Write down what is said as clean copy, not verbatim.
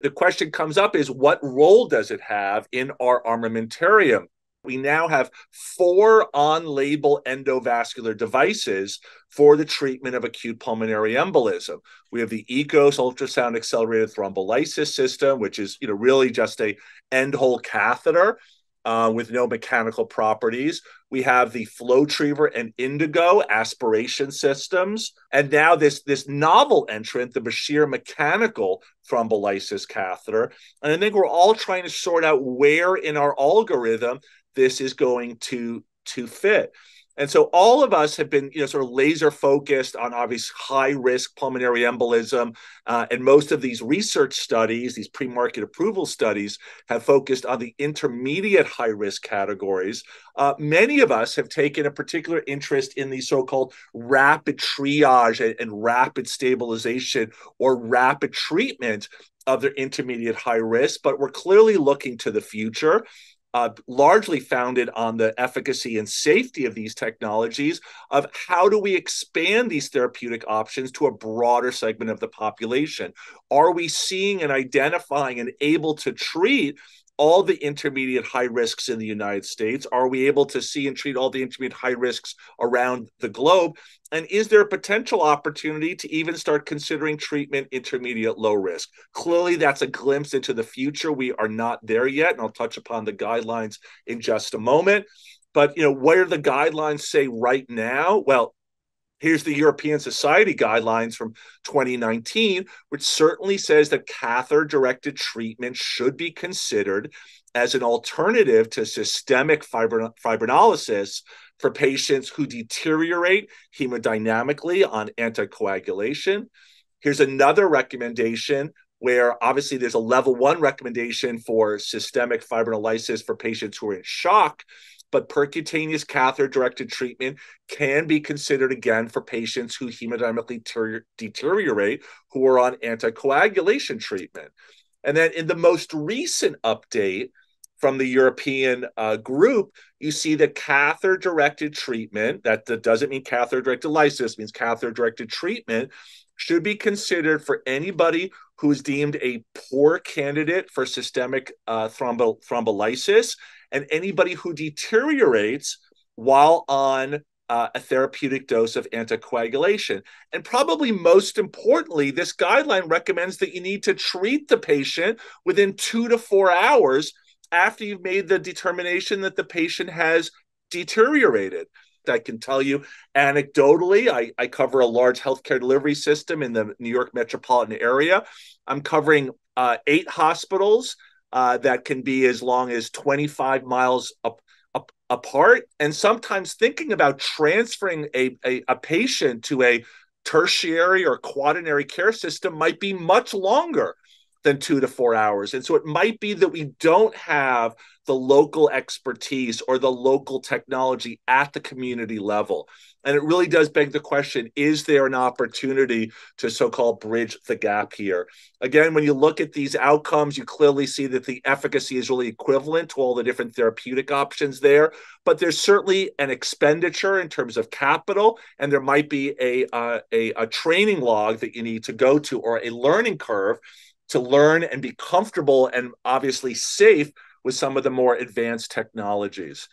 the question comes up is what role does it have in our armamentarium? We now have 4 on-label endovascular devices for the treatment of acute pulmonary embolism. We have the ECOS ultrasound accelerated thrombolysis system, which is really just a end-hole catheter with no mechanical properties. We have the FlowTriever and Indigo aspiration systems. And now this novel entrant, the Bashir mechanical thrombolysis catheter. And I think we're all trying to sort out where in our algorithm this is going to fit. And so all of us have been, sort of laser focused on obvious high risk pulmonary embolism. And most of these research studies, these pre-market approval studies, have focused on the intermediate high risk categories. Many of us have taken a particular interest in the so-called rapid triage and rapid stabilization or rapid treatment of their intermediate high risk, but we're clearly looking to the future. Largely founded on the efficacy and safety of these technologies, of how do we expand these therapeutic options to a broader segment of the population? Are we seeing and identifying and able to treat all the intermediate high risks in the United States? Are we able to see and treat all the intermediate high risks around the globe? And is there a potential opportunity to even start considering treatment intermediate low risk? Clearly, that's a glimpse into the future. We are not there yet, and I'll touch upon the guidelines in just a moment. But what do the guidelines say right now? Well, here's the European Society guidelines from 2019, which certainly says that catheter-directed treatment should be considered as an alternative to systemic fibrinolysis for patients who deteriorate hemodynamically on anticoagulation. Here's another recommendation where obviously there's a level 1 recommendation for systemic fibrinolysis for patients who are in shock, but percutaneous catheter-directed treatment can be considered again for patients who hemodynamically deteriorate, who are on anticoagulation treatment. And then in the most recent update from the European group, you see that catheter-directed treatment, that doesn't mean catheter-directed lysis, means catheter-directed treatment, should be considered for anybody who is deemed a poor candidate for systemic thrombolysis, and anybody who deteriorates while on a therapeutic dose of anticoagulation. And probably most importantly, this guideline recommends that you need to treat the patient within 2 to 4 hours after you've made the determination that the patient has deteriorated. I can tell you anecdotally, I cover a large healthcare delivery system in the New York metropolitan area. I'm covering 8 hospitals that can be as long as 25 miles apart. And sometimes thinking about transferring a patient to a tertiary or quaternary care system might be much longer than 2 to 4 hours. And so it might be that we don't have the local expertise or the local technology at the community level. And it really does beg the question, is there an opportunity to so-called bridge the gap here? Again, when you look at these outcomes, you clearly see that the efficacy is really equivalent to all the different therapeutic options there. But there's certainly an expenditure in terms of capital, and there might be a training log that you need to go to, or a learning curve to learn and be comfortable and obviously safe with some of the more advanced technologies.